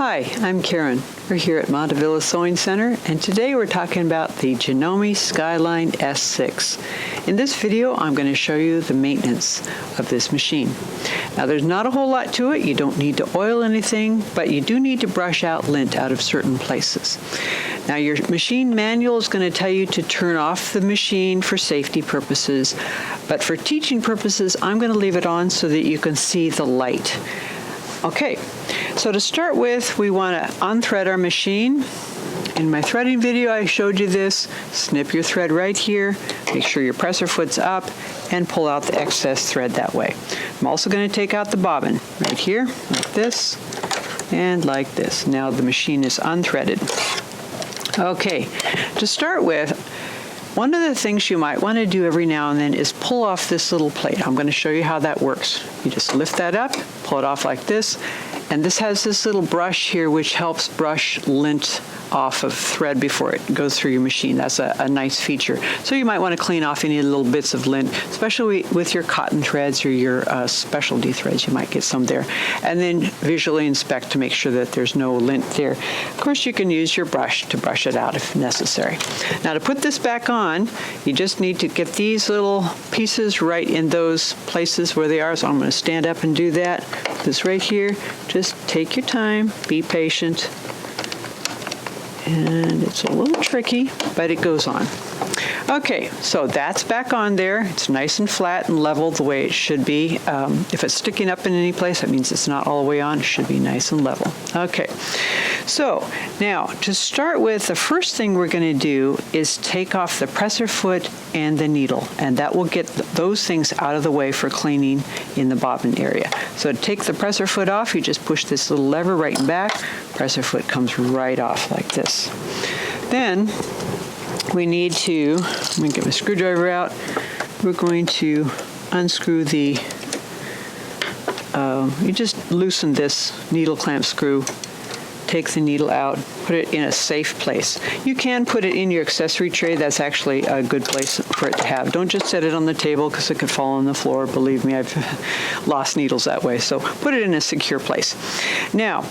Hi, I'm Karen. We're here at Montevilla Sewing Center, and today we're talking about the Janome Skyline S6. In this video, I'm going to show you the maintenance of this machine. Now, there's not a whole lot to it. You don't need to oil anything, but you do need to brush out lint out of certain places. Now, your machine manual is going to tell you to turn off the machine for safety purposes, but for teaching purposes, I'm going to leave it on so that you can see the light. Okay, so to start with, we want to unthread our machine. In my threading video, I showed you this. Snip your thread right here, make sure your presser foot's up, and pull out the excess thread that way. I'm also going to take out the bobbin right here, like this, and like this. Now the machine is unthreaded. Okay, to start with, one of the things you might want to do every now and then is pull off this little plate. I'm going to show you how that works. You just lift that up, pull it off like this, and this has this little brush here which helps brush lint off of thread before it goes through your machine. That's a nice feature. So you might want to clean off any little bits of lint, especially with your cotton threads or your specialty threads. You might get some there. And then visually inspect to make sure that there's no lint there. Of course, you can use your brush to brush it out if necessary. Now, to put this back on, you just need to get these little pieces right in those places where they are. So I'm going to stand up and do that. Put this right here. Just take your time, be patient. And it's a little tricky, but it goes on. Okay, so that's back on there. It's nice and flat and level the way it should be. If it's sticking up in any place, that means it's not all the way on. It should be nice and level. Okay, so now to start with, the first thing we're going to do is take off the presser foot and the needle, and that will get those things out of the way for cleaning in the bobbin area. So to take the presser foot off, you just push this little lever right and back. Presser foot comes right off like this. Then we need to, let me get my screwdriver out. We're going to unscrew the, you just loosen this needle clamp screw, take the needle out, put it in a safe place. You can put it in your accessory tray. That's actually a good place for it to have. Don't just set it on the table because it could fall on the floor. Believe me, I've lost needles that way. So put it in a secure place. Now,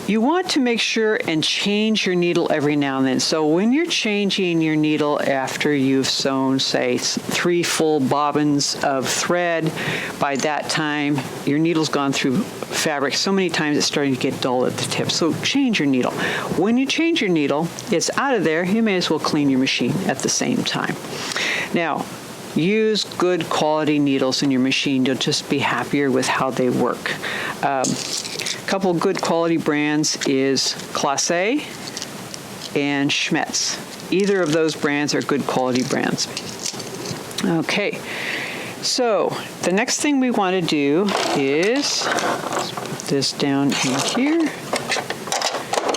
you want to make sure and change your needle every now and then. So when you're changing your needle after you've sewn, say, 3 full bobbins of thread, by that time, your needle's gone through fabric so many times it's starting to get dull at the tip. So change your needle. When you change your needle, it's out of there. You may as well clean your machine at the same time. Now, use good quality needles in your machine. You'll just be happier with how they work. A couple good quality brands is Classe and Schmetz. Either of those brands are good quality brands. Okay, so the next thing we want to do is let's put this down in here.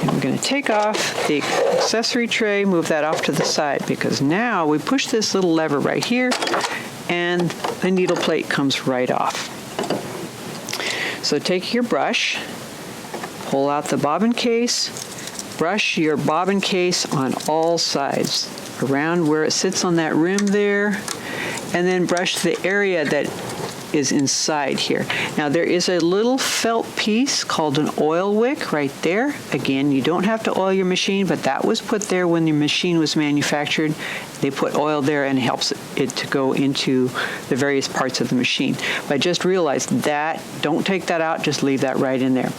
And we're going to take off the accessory tray, move that off to the side, because now we push this little lever right here and the needle plate comes right off. So take your brush, pull out the bobbin case, brush your bobbin case on all sides, around where it sits on that rim there, and then brush the area that is inside here. Now there is a little felt piece called an oil wick right there. Again, you don't have to oil your machine, but that was put there when the machine was manufactured. They put oil there and it helps it to go into the various parts of the machine. But just realize that, don't take that out, just leave that right in there.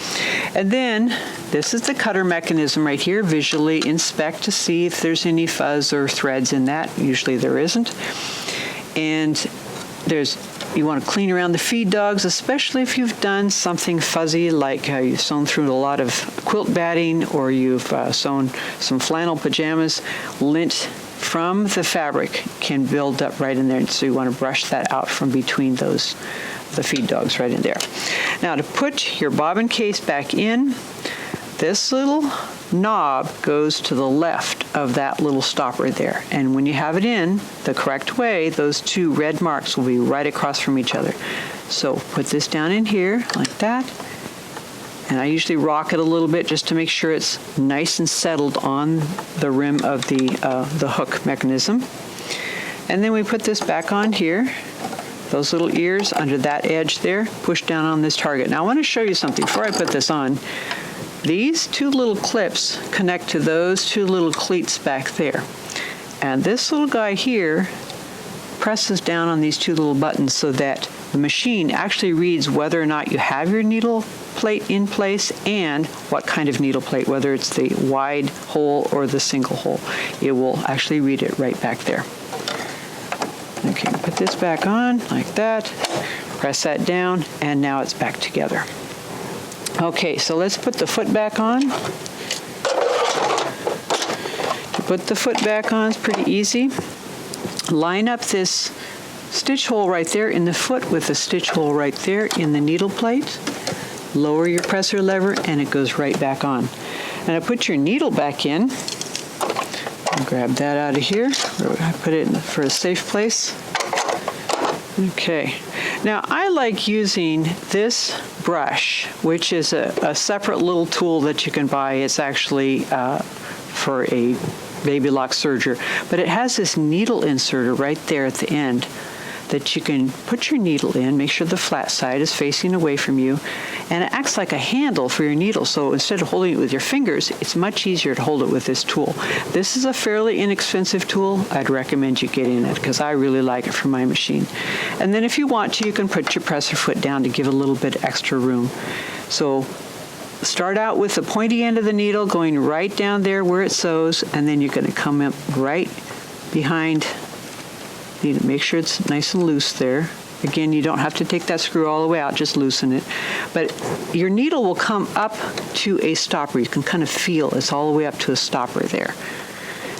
And then this is the cutter mechanism right here. Visually inspect to see if there's any fuzz or threads in that. Usually there isn't. And you want to clean around the feed dogs, especially if you've done something fuzzy, like you've sewn through a lot of quilt batting or you've sewn some flannel pajamas. Lint from the fabric can build up right in there, so you want to brush that out from between the feed dogs right in there. Now, to put your bobbin case back in, this little knob goes to the left of that little stopper there. And when you have it in the correct way, those 2 red marks will be right across from each other. So put this down in here like that. And I usually rock it a little bit just to make sure it's nice and settled on the rim of the hook mechanism. And then we put this back on here. Those little ears under that edge there, push down on this target. Now I want to show you something before I put this on. these two little clips connect to those two little cleats back there. And this little guy here presses down on these two little buttons so that the machine actually reads whether or not you have your needle plate in place and what kind of needle plate, whether it's the wide hole or the single hole. It will actually read it right back there. Okay, put this back on like that, press that down, and now it's back together. Okay, so let's put the foot back on. To put the foot back on is pretty easy. Line up this stitch hole right there in the foot with a stitch hole right there in the needle plate. Lower your presser lever and it goes right back on. Now put your needle back in. Grab that out of here. I put it for a safe place. Okay. Now I like using this brush, which is a separate little tool that you can buy. It's actually for a baby lock serger, but it has this needle inserter right there at the end that you can put your needle in, make sure the flat side is facing away from you, and it acts like a handle for your needle. So instead of holding it with your fingers, it's much easier to hold it with this tool. This is a fairly inexpensive tool. I'd recommend you getting it because I really like it for my machine. And then if you want to, you can put your presser foot down to give a little bit extra room. So start out with the pointy end of the needle going right down there where it sews, and then you're going to come up right behind. You need to make sure it's nice and loose there. Again, you don't have to take that screw all the way out, just loosen it. But your needle will come up to a stopper. You can kind of feel it's all the way up to a stopper there.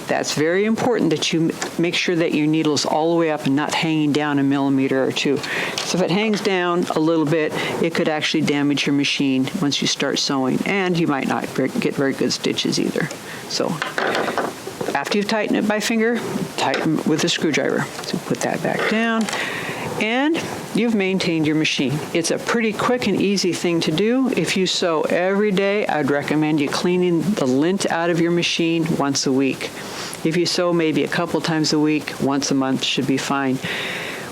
That's very important that you make sure that your needle is all the way up and not hanging down a millimeter or two. So if it hangs down a little bit, it could actually damage your machine once you start sewing, and you might not get very good stitches either. So after you've tightened it by finger, tighten with a screwdriver. So put that back down, and you've maintained your machine. It's a pretty quick and easy thing to do. If you sew every day, I'd recommend you cleaning the lint out of your machine once a week. If you sew maybe a couple times a week, once a month should be fine.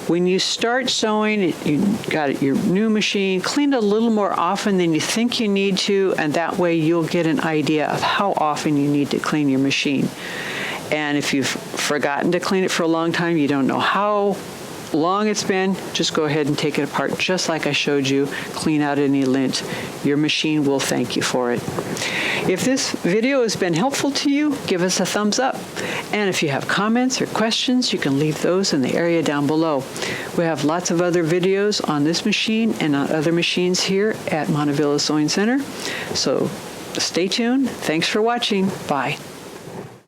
When you start sewing, you got your new machine, clean it a little more often than you think you need to, and that way you'll get an idea of how often you need to clean your machine. And if you've forgotten to clean it for a long time, you don't know how long it's been, just go ahead and take it apart just like I showed you. Clean out any lint. Your machine will thank you for it. If this video has been helpful to you, give us a thumbs up. And if you have comments or questions, you can leave those in the area down below. We have lots of other videos on this machine and on other machines here at Montevilla Sewing Center. So stay tuned. Thanks for watching. Bye.